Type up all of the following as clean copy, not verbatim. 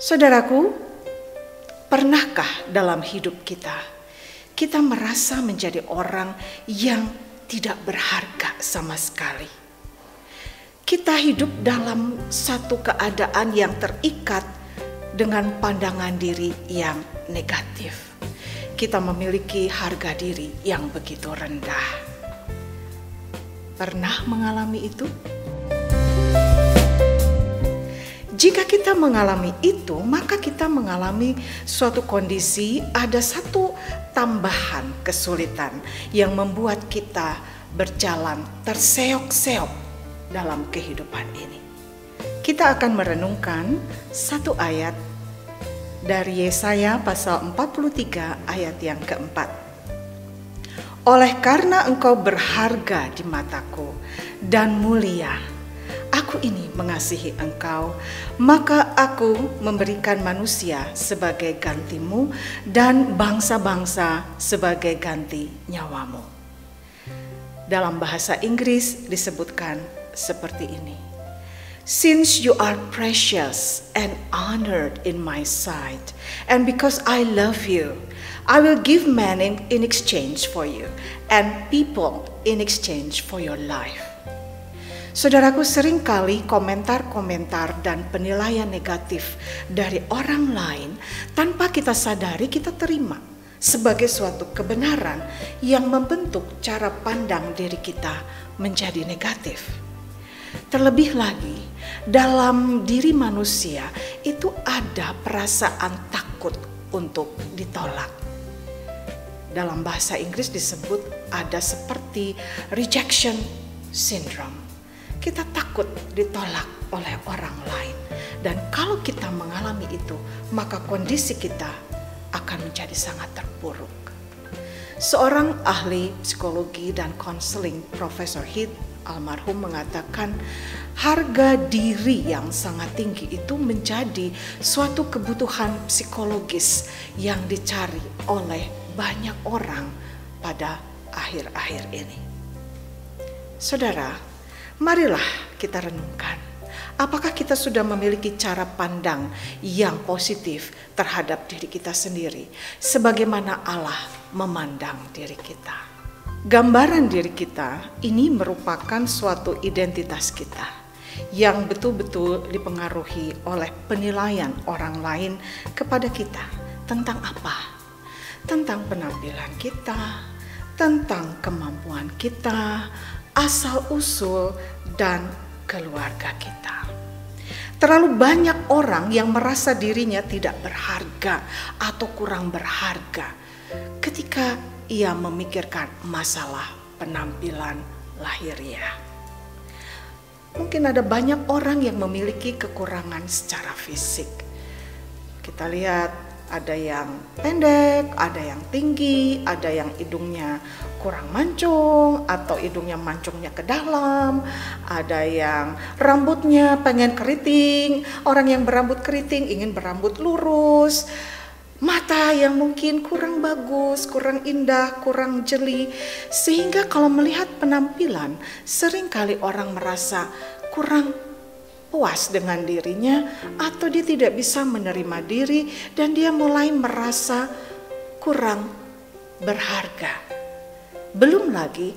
Saudaraku, pernahkah dalam hidup kita merasa menjadi orang yang tidak berharga sama sekali? Kita hidup dalam satu keadaan yang terikat dengan pandangan diri yang negatif. Kita memiliki harga diri yang begitu rendah. Pernah mengalami itu? Jika kita mengalami itu, maka kita mengalami suatu kondisi, ada satu tambahan kesulitan yang membuat kita berjalan terseok-seok dalam kehidupan ini. Kita akan merenungkan satu ayat dari Yesaya pasal 43 ayat yang keempat. Oleh karena engkau berharga di mataku dan mulia, aku ini mengasihi engkau, maka aku memberikan manusia sebagai gantimu dan bangsa-bangsa sebagai ganti nyawamu. Dalam bahasa Inggris disebutkan seperti ini. Since you are precious and honored in my sight, and because I love you, I will give men in exchange for you, and people in exchange for your life. Saudaraku, seringkali komentar-komentar dan penilaian negatif dari orang lain tanpa kita sadari kita terima sebagai suatu kebenaran yang membentuk cara pandang diri kita menjadi negatif. Terlebih lagi, dalam diri manusia itu ada perasaan takut untuk ditolak. Dalam bahasa Inggris disebut ada seperti rejection syndrome. Kita takut ditolak oleh orang lain. Dan kalau kita mengalami itu, maka kondisi kita akan menjadi sangat terpuruk. Seorang ahli psikologi dan konseling, Profesor Heath almarhum, mengatakan harga diri yang sangat tinggi itu menjadi suatu kebutuhan psikologis yang dicari oleh banyak orang pada akhir-akhir ini. Saudara, marilah kita renungkan, apakah kita sudah memiliki cara pandang yang positif terhadap diri kita sendiri, sebagaimana Allah memandang diri kita. Gambaran diri kita ini merupakan suatu identitas kita yang betul-betul dipengaruhi oleh penilaian orang lain kepada kita. Tentang apa? Tentang penampilan kita, tentang kemampuan kita, asal-usul, dan keluarga kita. Terlalu banyak orang yang merasa dirinya tidak berharga atau kurang berharga ketika ia memikirkan masalah penampilan lahiriah. Mungkin ada banyak orang yang memiliki kekurangan secara fisik. Kita lihat ada yang pendek, ada yang tinggi, ada yang hidungnya kurang mancung atau hidungnya mancungnya ke dalam, ada yang rambutnya pengen keriting, orang yang berambut keriting ingin berambut lurus, mata yang mungkin kurang bagus, kurang indah, kurang jeli, sehingga kalau melihat penampilan seringkali orang merasa kurang puas dengan dirinya atau dia tidak bisa menerima diri dan dia mulai merasa kurang berharga. Belum lagi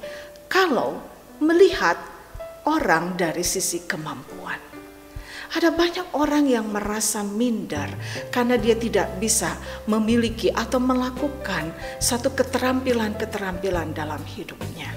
kalau melihat orang dari sisi kemampuan. Ada banyak orang yang merasa minder karena dia tidak bisa memiliki atau melakukan satu keterampilan-keterampilan dalam hidupnya.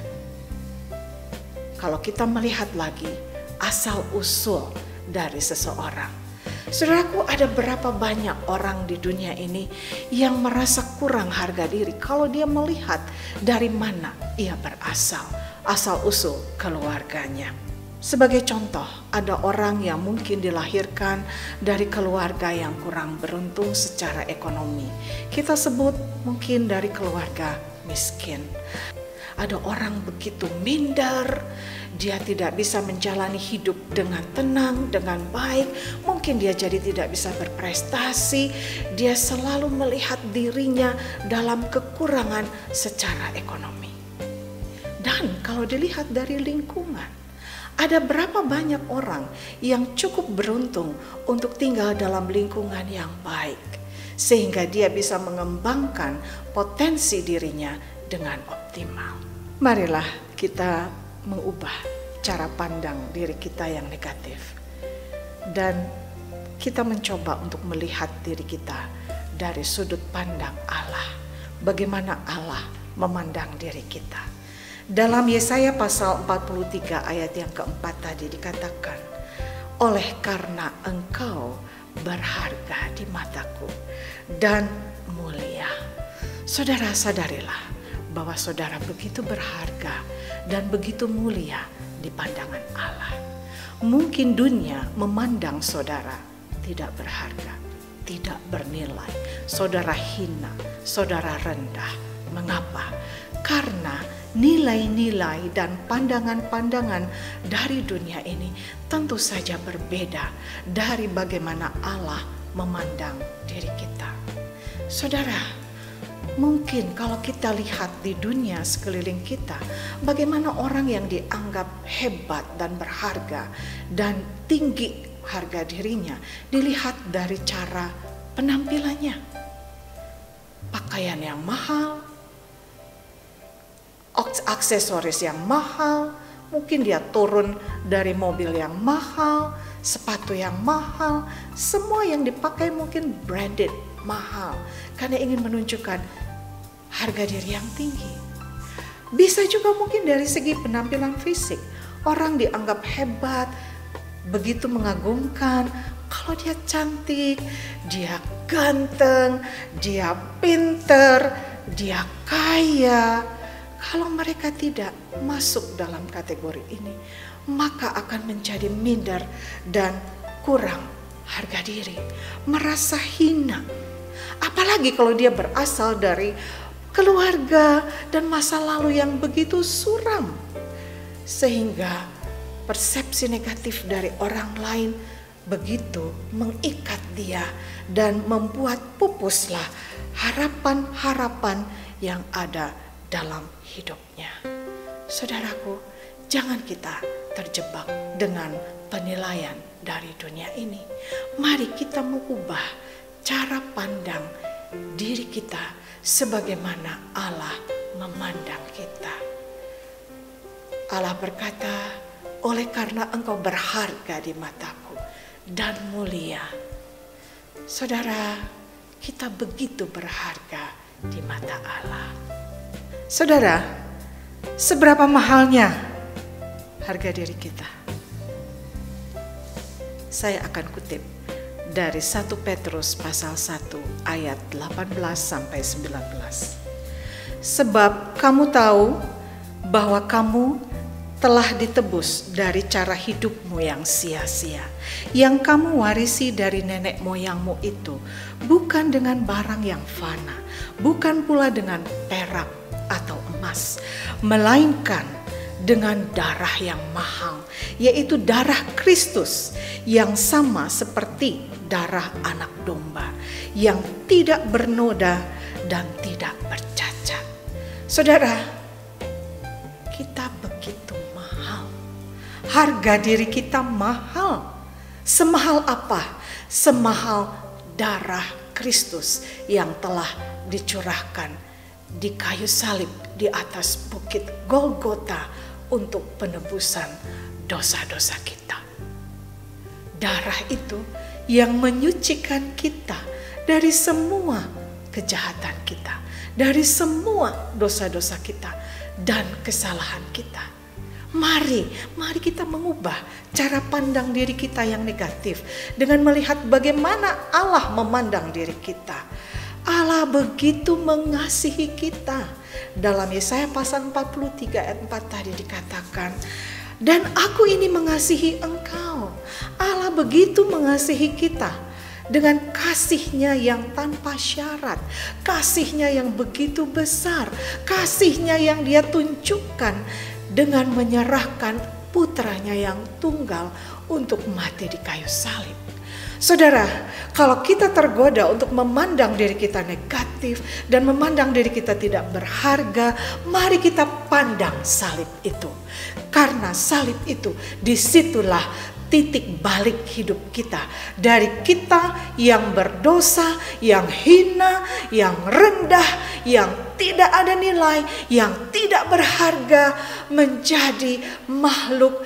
Kalau kita melihat lagi asal-usul dari seseorang. Saudaraku, ada berapa banyak orang di dunia ini yang merasa kurang harga diri kalau dia melihat dari mana ia berasal, asal-usul keluarganya. Sebagai contoh, ada orang yang mungkin dilahirkan dari keluarga yang kurang beruntung secara ekonomi. Kita sebut mungkin dari keluarga miskin. Ada orang begitu minder, dia tidak bisa menjalani hidup dengan tenang, dengan baik. Mungkin dia jadi tidak bisa berprestasi. Dia selalu melihat dirinya dalam kekurangan secara ekonomi. Dan kalau dilihat dari lingkungan, Ada berapa banyak orang yang cukup beruntung untuk tinggal dalam lingkungan yang baik, sehingga dia bisa mengembangkan potensi dirinya dengan optimal. Marilah kita mengubah cara pandang diri kita yang negatif, dan kita mencoba untuk melihat diri kita dari sudut pandang Allah. Bagaimana Allah memandang diri kita. Dalam Yesaya pasal 43 ayat yang keempat tadi dikatakan, oleh karena engkau berharga di mataku dan mulia. Saudara, sadarilah bahwa saudara begitu berharga dan begitu mulia di pandangan Allah. Mungkin dunia memandang saudara tidak berharga, tidak bernilai, saudara hina, saudara rendah. Mengapa? Karena nilai-nilai dan pandangan-pandangan dari dunia ini tentu saja berbeda dari bagaimana Allah memandang diri kita. Saudara, mungkin kalau kita lihat di dunia sekeliling kita, bagaimana orang yang dianggap hebat dan berharga dan tinggi harga dirinya dilihat dari cara penampilannya. Pakaian yang mahal, aksesoris yang mahal, mungkin dia turun dari mobil yang mahal, sepatu yang mahal, semua yang dipakai mungkin branded, mahal, karena ingin menunjukkan harga diri yang tinggi. Bisa juga mungkin dari segi penampilan fisik, orang dianggap hebat, begitu mengagumkan, kalau dia cantik, dia ganteng, dia pinter, dia kaya. Kalau mereka tidak masuk dalam kategori ini, maka akan menjadi minder dan kurang harga diri, merasa hina. Apalagi kalau dia berasal dari keluarga dan masa lalu yang begitu suram, sehingga persepsi negatif dari orang lain begitu mengikat dia dan membuat pupuslah harapan-harapan yang ada dalam hidupnya. Saudaraku, jangan kita terjebak dengan penilaian dari dunia ini. Mari kita mengubah cara pandang diri kita sebagaimana Allah memandang kita. Allah berkata, oleh karena engkau berharga di mataku dan mulia. Saudara, kita begitu berharga di mata Allah. Saudara, seberapa mahalnya harga diri kita? Saya akan kutip dari 1 Petrus pasal 1 ayat 18 sampai 19. Sebab kamu tahu bahwa kamu telah ditebus dari cara hidupmu yang sia-sia, yang kamu warisi dari nenek moyangmu itu, bukan dengan barang yang fana, bukan pula dengan perak atau emas, melainkan dengan darah yang mahal, yaitu darah Kristus yang sama seperti darah anak domba, yang tidak bernoda dan tidak bercacat. Saudara, kita begitu mahal. Harga diri kita mahal. Semahal apa? Semahal darah Kristus yang telah dicurahkan di kayu salib di atas bukit Golgota untuk penebusan dosa-dosa kita. Darah itu yang menyucikan kita dari semua kejahatan kita, dari semua dosa-dosa kita dan kesalahan kita. Mari kita mengubah cara pandang diri kita yang negatif dengan melihat bagaimana Allah memandang diri kita. Allah begitu mengasihi kita. Dalam Yesaya pasal 43 ayat 4 tadi dikatakan, dan aku ini mengasihi engkau. Allah begitu mengasihi kita dengan kasihnya yang tanpa syarat, kasihnya yang begitu besar, kasihnya yang dia tunjukkan dengan menyerahkan putranya yang tunggal untuk mati di kayu salib. Saudara, kalau kita tergoda untuk memandang diri kita negatif dan memandang diri kita tidak berharga, mari kita pandang salib itu. Karena salib itu, disitulah titik balik hidup kita. Dari kita yang berdosa, yang hina, yang rendah, yang tidak ada nilai, yang tidak berharga, menjadi makhluk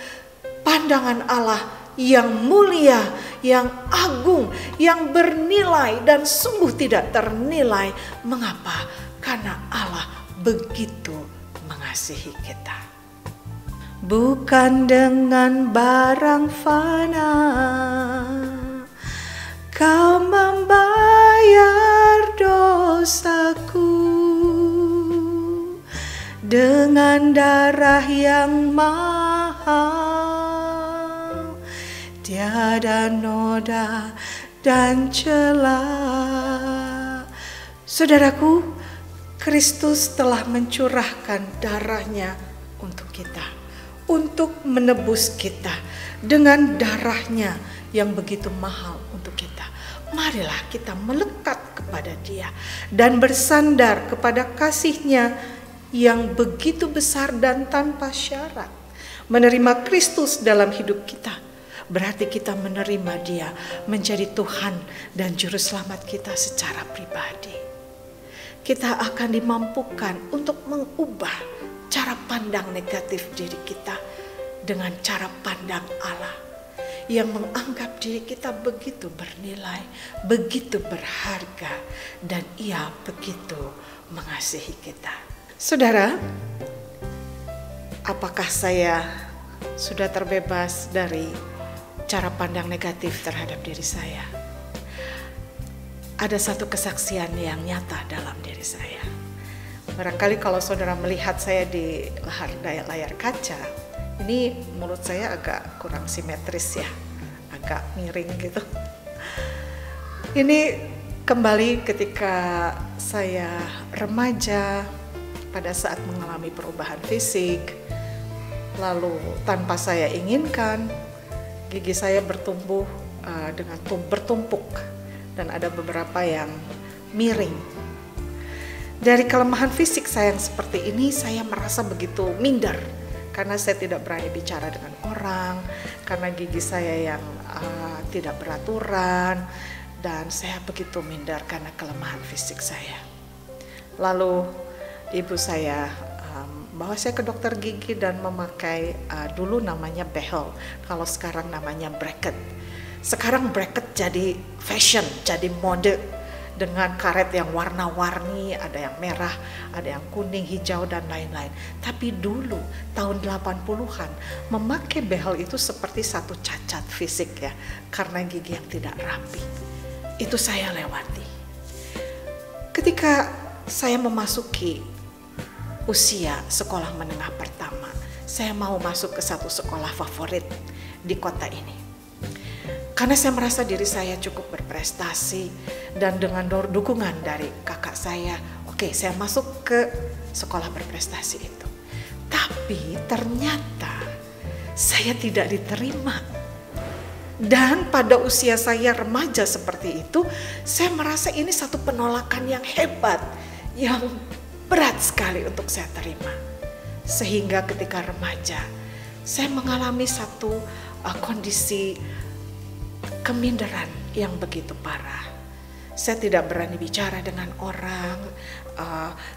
pandangan Allah yang mulia, yang agung, yang bernilai dan sungguh tidak ternilai. Mengapa? Karena Allah begitu mengasihi kita. Bukan dengan barang fana Kau membayar dosaku, dengan darah yang mahal, tiada noda dan celah. Saudaraku, Kristus telah mencurahkan darahnya untuk kita, untuk menebus kita dengan darahnya yang begitu mahal untuk kita. Marilah kita melekat kepada Dia dan bersandar kepada kasih-Nya yang begitu besar dan tanpa syarat. Menerima Kristus dalam hidup kita berarti kita menerima Dia menjadi Tuhan dan Juru Selamat kita secara pribadi. Kita akan dimampukan untuk mengubah cara pandang negatif diri kita dengan cara pandang Allah yang menganggap diri kita begitu bernilai, begitu berharga, dan Ia begitu mengasihi kita. Saudara, apakah saya sudah terbebas dari cara pandang negatif terhadap diri saya? Ada satu kesaksian yang nyata dalam diri saya. Barangkali kalau saudara melihat saya di layar kaca, ini mulut saya agak kurang simetris ya, agak miring gitu. Ini kembali ketika saya remaja, pada saat mengalami perubahan fisik, lalu tanpa saya inginkan, gigi saya bertumbuh dengan bertumpuk dan ada beberapa yang miring. Dari kelemahan fisik saya yang seperti ini, saya merasa begitu minder karena saya tidak berani bicara dengan orang, karena gigi saya yang tidak beraturan, dan saya begitu minder karena kelemahan fisik saya. Lalu ibu saya bawa saya ke dokter gigi dan memakai dulu namanya behel, kalau sekarang namanya bracket. Sekarang bracket jadi fashion, jadi mode dengan karet yang warna-warni, ada yang merah, ada yang kuning, hijau, dan lain-lain. Tapi dulu tahun 80-an memakai behel itu seperti satu cacat fisik ya, karena gigi yang tidak rapi. Itu saya lewati. Ketika saya memasuki usia sekolah menengah pertama, saya mau masuk ke satu sekolah favorit di kota ini. Karena saya merasa diri saya cukup berprestasi dan dengan dukungan dari kakak saya, oke, saya masuk ke sekolah berprestasi itu. Tapi ternyata saya tidak diterima. Dan pada usia saya remaja seperti itu, saya merasa ini satu penolakan yang hebat, yang berat sekali untuk saya terima. Sehingga ketika remaja, saya mengalami satu kondisi keminderan yang begitu parah. Saya tidak berani bicara dengan orang.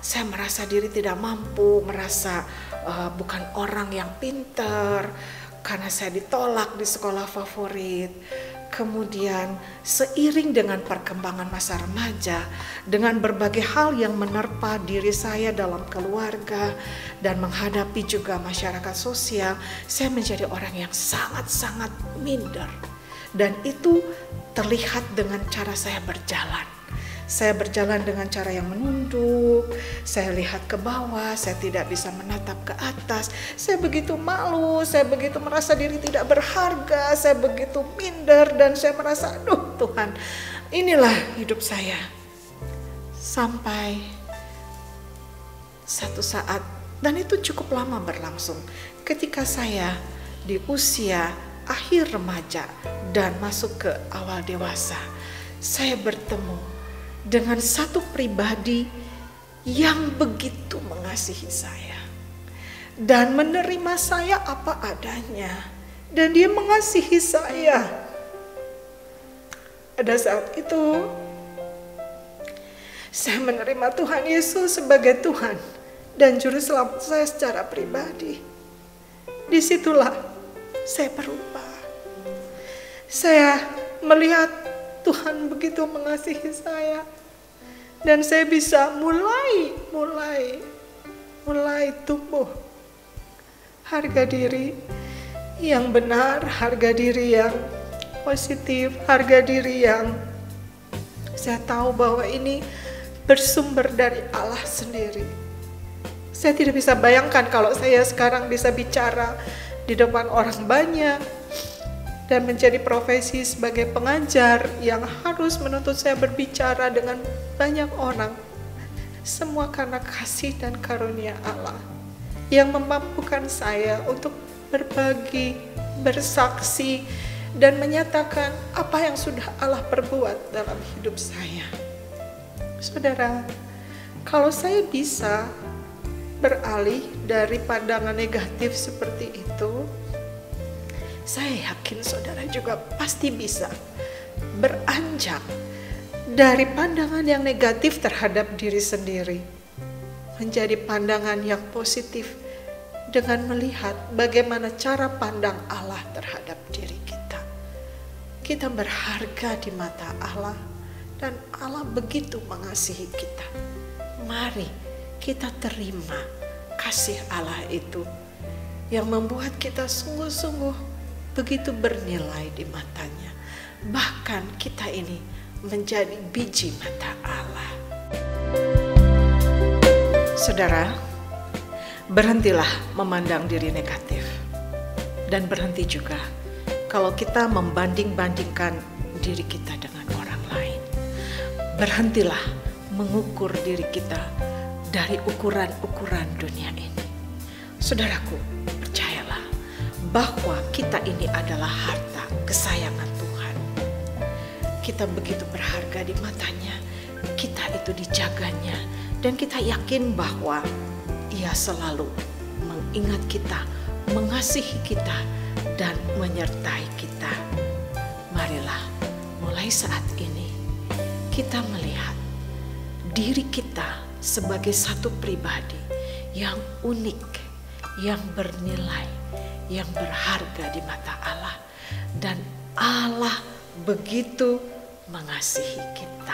Saya merasa diri tidak mampu, merasa bukan orang yang pintar karena saya ditolak di sekolah favorit. Kemudian seiring dengan perkembangan masa remaja, dengan berbagai hal yang menerpa diri saya dalam keluarga dan menghadapi juga masyarakat sosial, saya menjadi orang yang sangat-sangat minder. Dan itu terlihat dengan cara saya berjalan. Saya berjalan dengan cara yang menunduk, saya lihat ke bawah, saya tidak bisa menatap ke atas. Saya begitu malu, saya begitu merasa diri tidak berharga, saya begitu minder, dan saya merasa, aduh Tuhan, inilah hidup saya. Sampai satu saat, dan itu cukup lama berlangsung, ketika saya di usia akhir remaja dan masuk ke awal dewasa, saya bertemu dengan satu pribadi yang begitu mengasihi saya dan menerima saya apa adanya, dan dia mengasihi saya. Pada saat itu saya menerima Tuhan Yesus sebagai Tuhan dan Juru Selamat saya secara pribadi. Disitulah saya berubah. Saya melihat Tuhan begitu mengasihi saya, dan saya bisa mulai tumbuh harga diri yang benar, harga diri yang positif, harga diri yang saya tahu bahwa ini bersumber dari Allah sendiri. Saya tidak bisa bayangkan kalau saya sekarang bisa bicara di depan orang banyak dan menjadi profesi sebagai pengajar yang harus menuntut saya berbicara dengan banyak orang. Semua karena kasih dan karunia Allah yang memampukan saya untuk berbagi, bersaksi, dan menyatakan apa yang sudah Allah perbuat dalam hidup saya. Saudara, kalau saya bisa beralih dari pandangan negatif seperti itu, saya yakin saudara juga pasti bisa beranjak dari pandangan yang negatif terhadap diri sendiri menjadi pandangan yang positif dengan melihat bagaimana cara pandang Allah terhadap diri kita. Kita berharga di mata Allah dan Allah begitu mengasihi kita. Mari kita terima kasih Allah itu yang membuat kita sungguh-sungguh begitu bernilai di matanya. Bahkan kita ini menjadi biji mata Allah. Saudara, berhentilah memandang diri negatif. Dan berhenti juga kalau kita membanding-bandingkan diri kita dengan orang lain. Berhentilah mengukur diri kita dari ukuran-ukuran dunia ini. Saudaraku, percayalah bahwa kita ini adalah harta kesayangan Tuhan. Kita begitu berharga di matanya, kita itu dijaganya, dan kita yakin bahwa Ia selalu mengingat kita, mengasihi kita, dan menyertai kita. Marilah mulai saat ini kita melihat diri kita sebagai satu pribadi yang unik, yang bernilai, yang berharga di mata Allah, dan Allah begitu mengasihi kita.